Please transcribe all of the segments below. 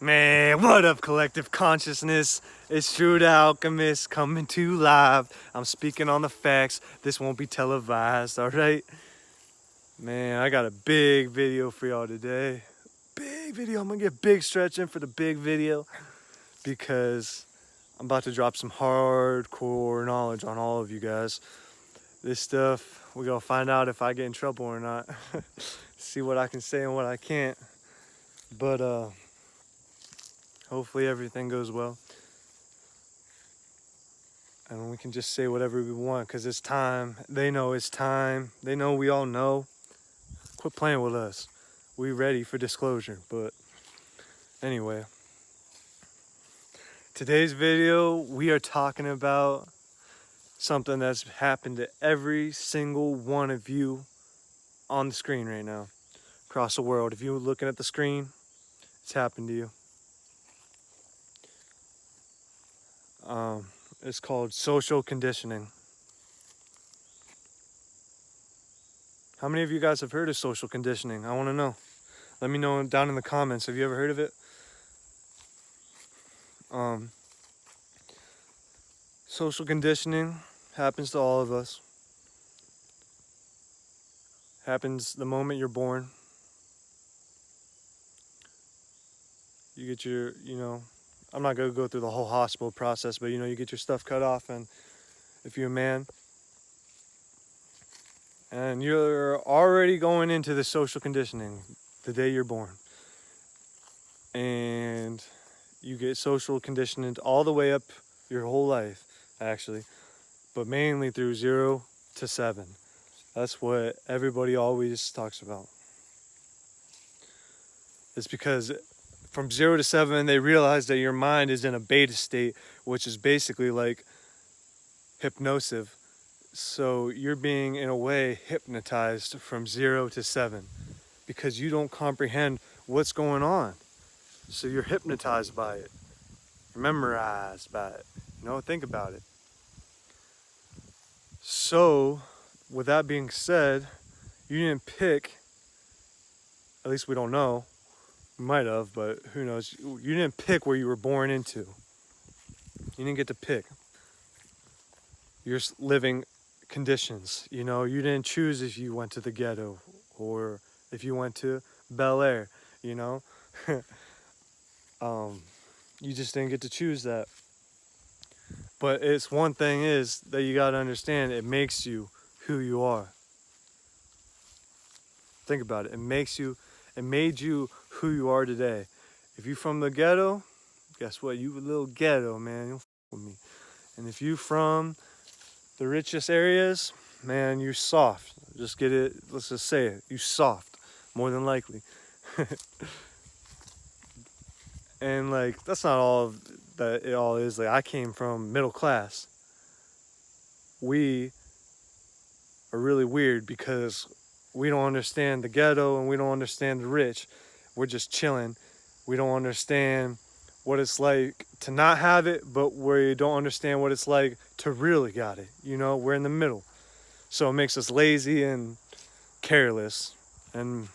Man, what up, collective consciousness? It's True the Alchemist coming to live. I'm speaking on the facts. This won't be televised, alright? Man, I got a big video for y'all today. Big video. I'm gonna get big stretching for the big video because I'm about to drop some hardcore knowledge on all of you guys. This stuff, we're gonna find out if I get in trouble or not. See what I can say and what I can't. But, hopefully everything goes well. And we can just say whatever we want because it's time. They know it's time. They know we all know. Quit playing with us. We ready for disclosure. But anyway, today's video, we are talking about something that's happened to every single one of you on the screen right now, across the world. If you're looking at the screen, it's happened to you. It's called social conditioning. How many of you guys have heard of social conditioning? I want to know. Let me know down in the comments. Have you ever heard of it? Social conditioning happens to all of us. Happens the moment you're born. You get your, I'm not going to go through the whole hospital process, but you get your stuff cut off, and if you're a man, and you're already going into the social conditioning the day you're born. And you get social conditioned all the way up your whole life, actually, but mainly through 0 to 7. That's what everybody always talks about. It's because from 0 to 7, they realize that your mind is in a beta state, which is basically like hypnosis. So you're being, in a way, hypnotized from 0 to 7 because you don't comprehend what's going on. So you're hypnotized by it. You're memorized by it. Think about it. So, with that being said, you didn't pick, at least we don't know, we might have, but who knows, you didn't pick where you were born into. You didn't get to pick. You're living conditions, you didn't choose if you went to the ghetto or if you went to Bel Air, you just didn't get to choose that. But it's one thing is that you got to understand, it makes you who you are. Think about it. It made you who you are today. If you from the ghetto, guess what? You a little ghetto, man. You don't f with me. And if you from the richest areas, man, you're soft. Just get it. Let's just say it. You soft, more than likely. And that's not all that it all is. I came from middle class. We are really weird because we don't understand the ghetto and we don't understand the rich. We're just chilling. We don't understand what it's like to not have it, but we don't understand what it's like to really got it. We're in the middle. So it makes us lazy and careless and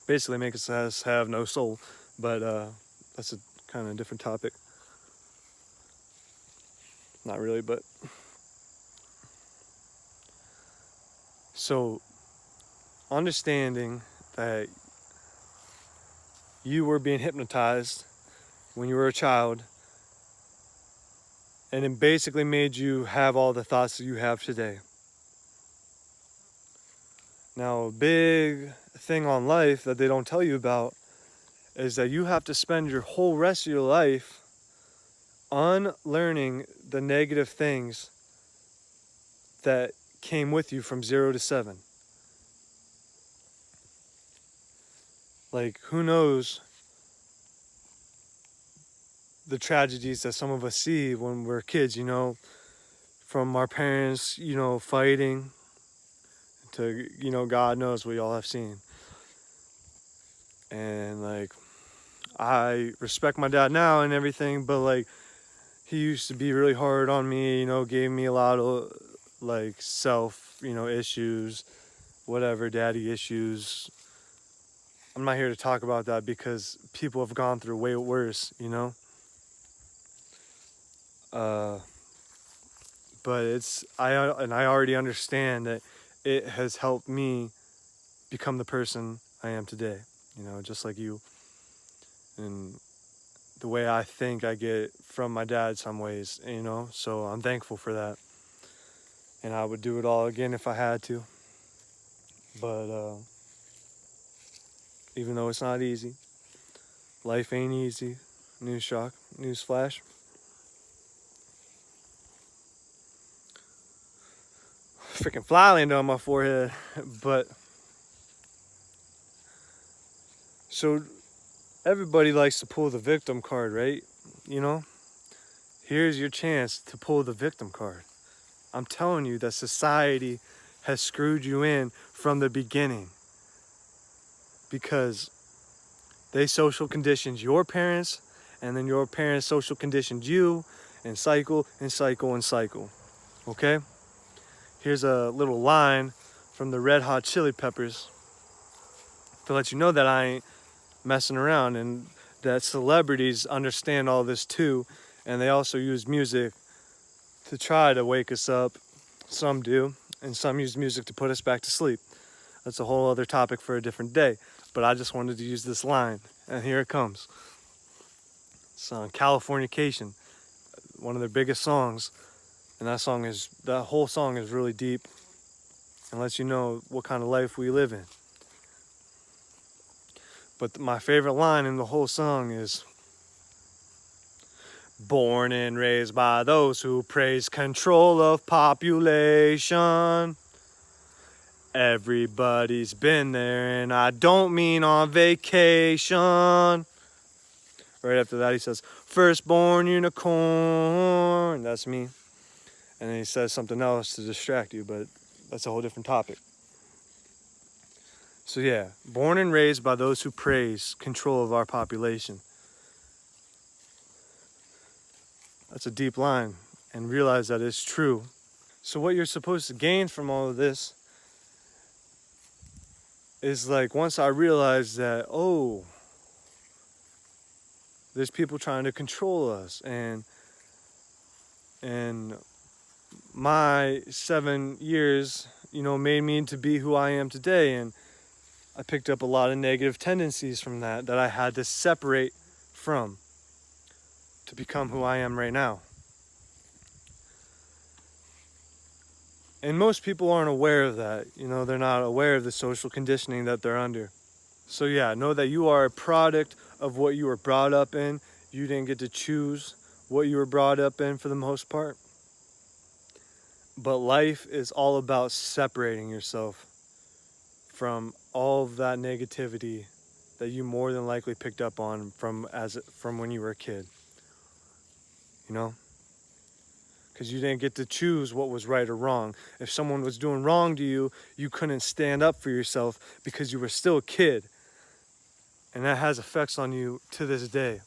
basically makes us have no soul. But that's a kind of different topic. Not really, but... So, understanding that you were being hypnotized when you were a child, and it basically made you have all the thoughts that you have today. Now, a big thing on life that they don't tell you about is that you have to spend your whole rest of your life unlearning the negative things that came with you from 0 to 7. Who knows the tragedies that some of us see when we're kids, from our parents, fighting to, God knows we all have seen. And I respect my dad now and everything, but he used to be really hard on me, gave me a lot of self, issues, whatever, daddy issues, I'm not here to talk about that because people have gone through way worse, Uh, but I already understand that it has helped me become the person I am today, just like you. And the way I think I get from my dad some ways, so I'm thankful for that. And I would do it all again if I had to. But even though it's not easy, life ain't easy. News shock, news flash. Freaking fly landed on my forehead. But so everybody likes to pull the victim card, right? You know, here's your chance to pull the victim card. I'm telling you that society has screwed you in from the beginning because they social conditioned your parents, and then your parents social conditioned you, and cycle and cycle and cycle. Okay? Here's a little line from the Red Hot Chili Peppers to let you know that I ain't messing around and that celebrities understand all this too, and they also use music to try to wake us up. Some do, and some use music to put us back to sleep. That's a whole other topic for a different day, but I just wanted to use this line, and here it comes. It's on Californication, one of their biggest songs, and that whole song is really deep and lets you know what kind of life we live in. But my favorite line in the whole song is, born and raised by those who praise control of population. Everybody's been there, and I don't mean on vacation. Right after that, he says, firstborn unicorn. That's me. And then he says something else to distract you, but that's a whole different topic. So yeah, born and raised by those who praise control of our population. That's a deep line, and realize that it's true. So what you're supposed to gain from all of this is like, once I realized that, oh, there's people trying to control us, and my 7 years, made me to be who I am today, and I picked up a lot of negative tendencies from that I had to separate from to become who I am right now. And most people aren't aware of that. They're not aware of the social conditioning that they're under. So yeah, know that you are a product of what you were brought up in. You didn't get to choose what you were brought up in for the most part. But life is all about separating yourself from all of that negativity that you more than likely picked up on from when you were a kid. Because you didn't get to choose what was right or wrong. If someone was doing wrong to you, you couldn't stand up for yourself because you were still a kid. And that has effects on you to this day.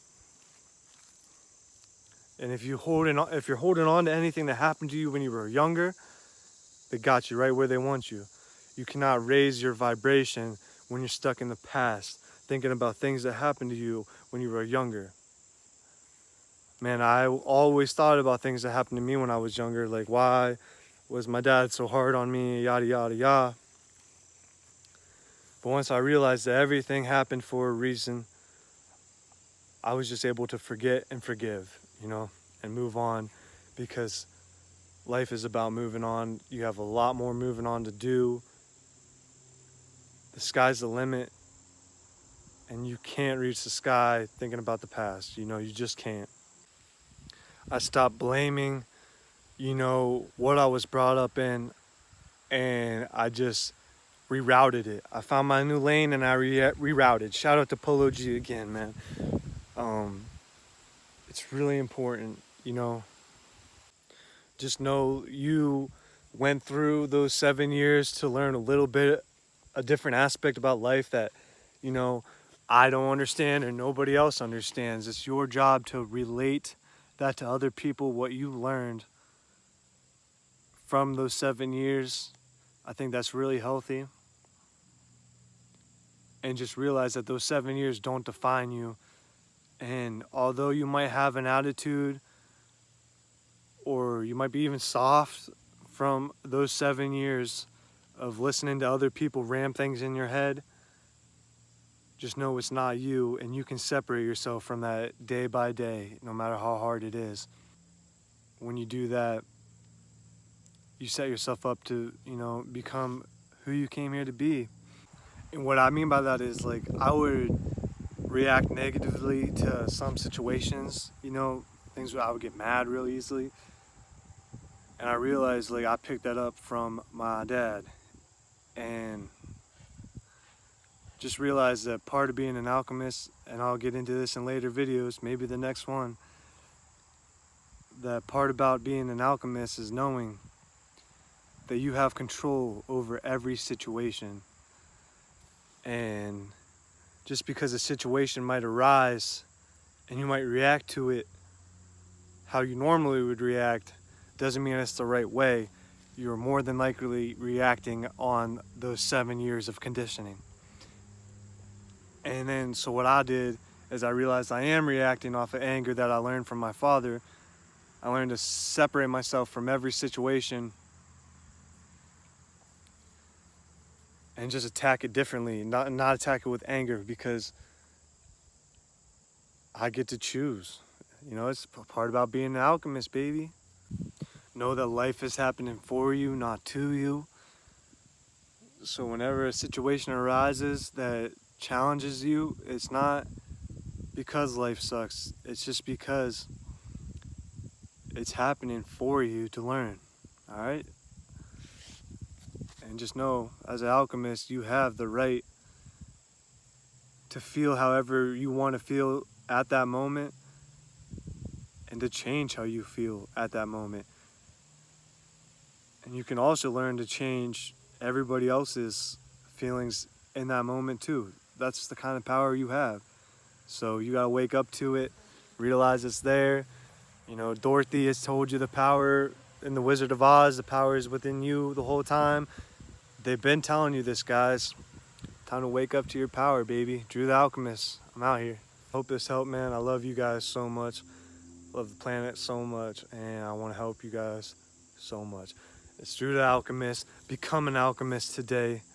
And if you're holding on to anything that happened to you when you were younger, they got you right where they want you. You cannot raise your vibration when you're stuck in the past, thinking about things that happened to you when you were younger. Man, I always thought about things that happened to me when I was younger, like why was my dad so hard on me, yada, yada, yada. But once I realized that everything happened for a reason, I was just able to forget and forgive, and move on, because life is about moving on. You have a lot more moving on to do. The sky's the limit, and you can't reach the sky thinking about the past. You just can't. I stopped blaming, what I was brought up in, and I just rerouted it. I found my new lane and I rerouted. Shout out to Polo G again, man. It's really important, Just know you went through those 7 years to learn a different aspect about life that, I don't understand and nobody else understands. It's your job to relate that to other people, what you learned from those 7 years. I think that's really healthy. and just realize that those 7 years don't define you. And although you might have an attitude, or you might be even soft from those 7 years of listening to other people ram things in your head, just know it's not you, and you can separate yourself from that day by day, no matter how hard it is. When you do that, you set yourself up to, become who you came here to be. And what I mean by that is, like, I would react negatively to some situations, things where I would get mad real easily. And I realized, like, I picked that up from my dad. And just realized that part of being an alchemist, and I'll get into this in later videos, maybe the next one, that part about being an alchemist is knowing that you have control over every situation. And just because a situation might arise and you might react to it how you normally would react, doesn't mean it's the right way. You're more than likely reacting on those 7 years of conditioning. And then, so what I did is I realized I am reacting off of anger that I learned from my father. I learned to separate myself from every situation and just attack it differently, not attack it with anger, because I get to choose. It's part about being an alchemist, baby. Know that life is happening for you, not to you. So whenever a situation arises that challenges you, it's not because life sucks. It's just because it's happening for you to learn. All right? And just know, as an alchemist, you have the right to feel however you want to feel at that moment, and to change how you feel at that moment. And you can also learn to change everybody else's feelings in that moment too. That's the kind of power you have. So you gotta wake up to it, realize it's there. Dorothy has told you the power in The Wizard of Oz, the power is within you the whole time. They've been telling you this, guys. Time to wake up to your power, baby. Drew the Alchemist, I'm out here. Hope this helped, man. I love you guys so much. Love the planet so much, and I want to help you guys so much. It's Drew the Alchemist. Become an alchemist today.